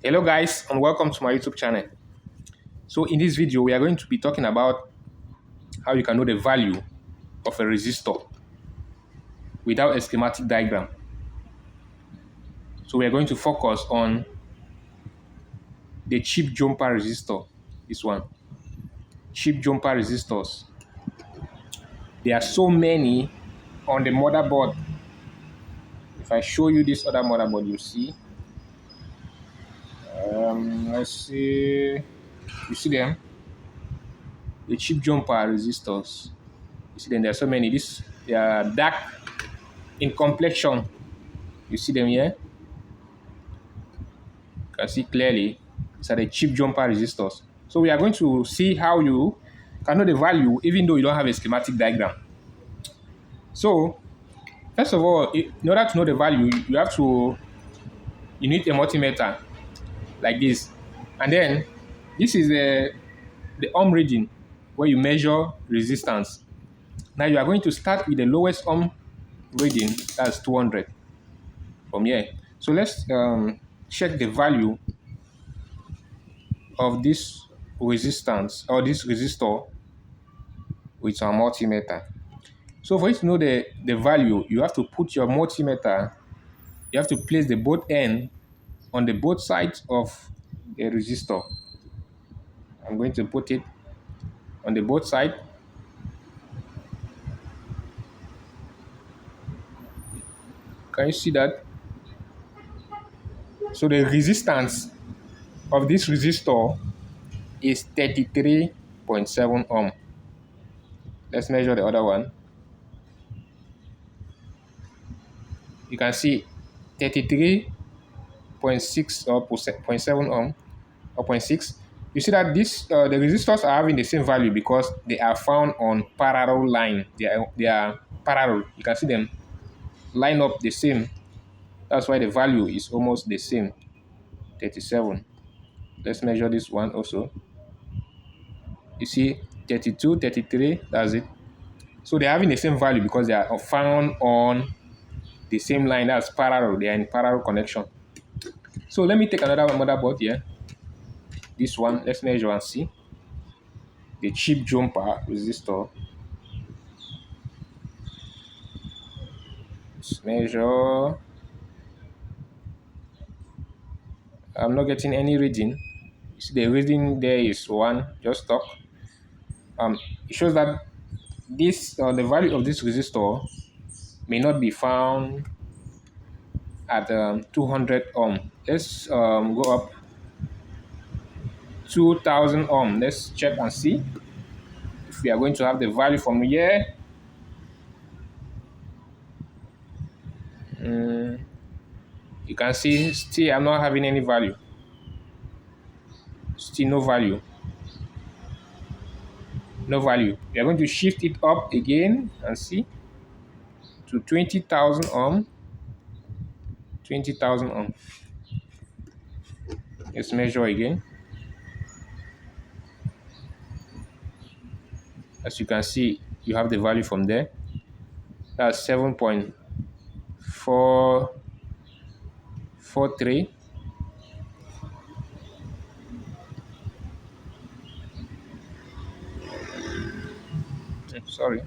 Hello guys, and welcome to my YouTube channel. So in this video we are going to be talking about how you can know the value of a resistor without a schematic diagram. So we are going to focus on the chip jumper resistor. This one, chip jumper resistors. There are so many on the motherboard. If I show you this other motherboard, you see. Let's see. You see them? The chip jumper resistors. You see them? There are so many. They are dark in complexion. You see them here? You can see clearly. These are the chip jumper resistors. So we are going to see how you can know the value even though you don't have a schematic diagram. So first of all, in order to know the value, you need a multimeter like this. And then this is the ohm reading where you measure resistance. Now you are going to start with the lowest ohm reading, that's 200 from here. So let's check the value of this resistance or this resistor with our multimeter. So for you to know the value, you have to put your multimeter, you have to place the both end on the both sides of the resistor. I'm going to put it on the both side. Can you see that? So the resistance of this resistor is 33.7 ohm. Let's measure the other one. You can see 33.6 or 0.7 ohm or 0.6. You see that the resistors are having the same value because they are found on parallel line. They are parallel. You can see them line up the same. That's why the value is almost the same, 37. Let's measure this one also. You see 32, 33, that's it. So they're having the same value because they are found on the same line. That's parallel. They are in parallel connection. So let me take another motherboard here. This one, let's measure and see. The chip jumper resistor. Let's measure. I'm not getting any reading. You see the reading there is 1, just talk. It shows that the value of this resistor may not be found at 200 ohm. Let's go up 2000 ohm. Let's check and see if we are going to have the value from here. You can see still I'm not having any value. Still no value. No value. We are going to shift it up again and see to 20,000 ohm. 20,000 ohm. Let's measure again. As you can see, you have the value from there. That's 7.443. Sorry.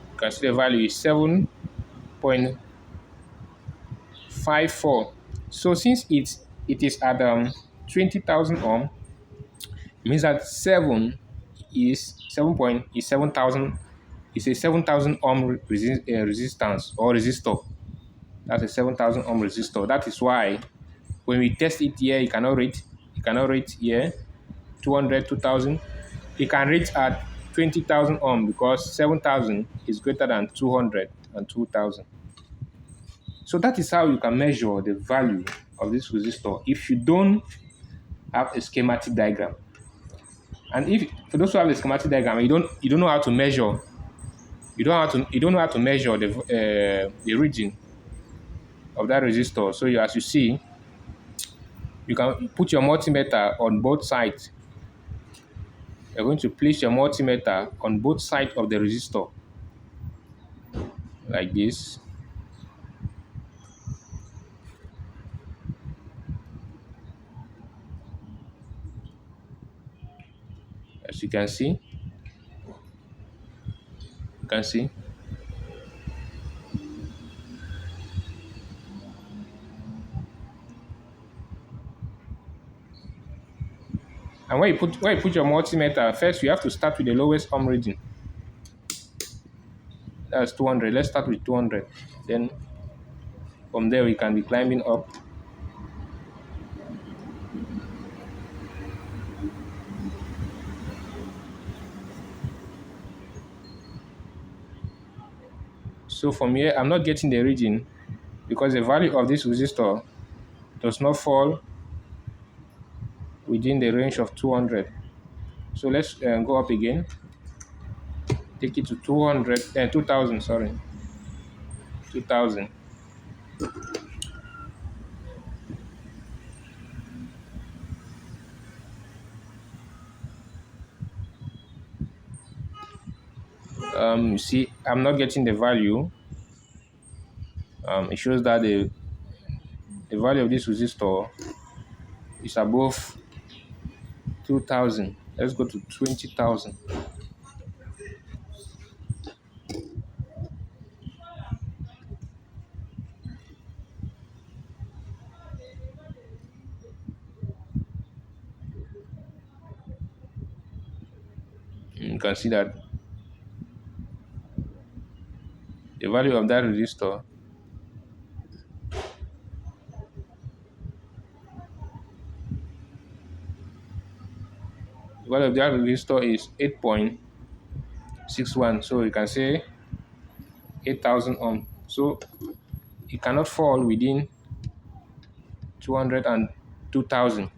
You can see the value is 7.54. So since it is at 20,000 ohm, it means that 7 is 7,000. It's a 7,000 ohm resistance or resistor. That's a 7,000 ohm resistor. That is why when we test it here, you cannot rate here 200, 2,000. You can rate at 20,000 ohm because 7,000 is greater than 200 and 2,000. So that is how you can measure the value of this resistor if you don't have a schematic diagram. And if for those who have a schematic diagram, you don't know how to measure. You don't know how to measure the reading of that resistor. So as you see, you can put your multimeter on both sides You're going to place your multimeter on both sides of the resistor like this. As you can see. And when you put your multimeter, first you have to start with the lowest ohm reading. That's 200. Let's start with 200. Then from there we can be climbing up. So from here, I'm not getting the reading because the value of this resistor does not fall within the range of 200. So let's go up again. Take it to 2000, sorry. 2000. You see, I'm not getting the value. It shows that the value of this resistor is above 2000. Let's go to 20,000. You can see that the value of that resistor is 8.61. So you can say 8,000 ohm. So it cannot fall within 200 and 2,000.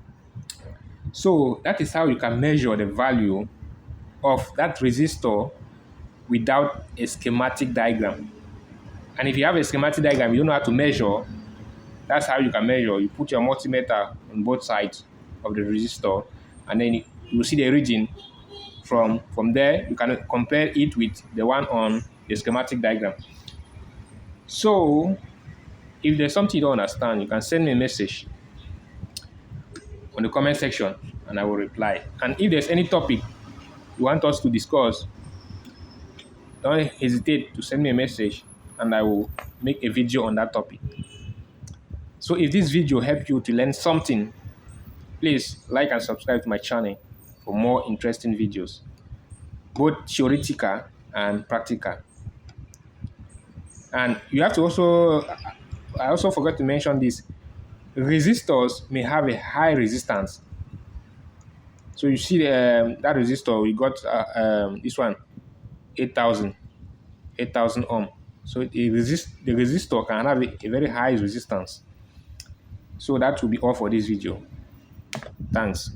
So that is how you can measure the value of that resistor without a schematic diagram. And if you have a schematic diagram, you don't know how to measure. That's how you can measure. You put your multimeter on both sides of the resistor, and then you will see the reading. From there, you can compare it with the one on the schematic diagram. So if there's something you don't understand, you can send me a message on the comment section and I will reply. And if there's any topic you want us to discuss, don't hesitate to send me a message and I will make a video on that topic. So if this video helped you to learn something, please like and subscribe to my channel for more interesting videos, both theoretical and practical. And you have to also, I also forgot to mention this, resistors may have a high resistance. So you see that resistor, we got this one, 8,000 ohm. So the resistor can have a very high resistance. So that will be all for this video. Thanks.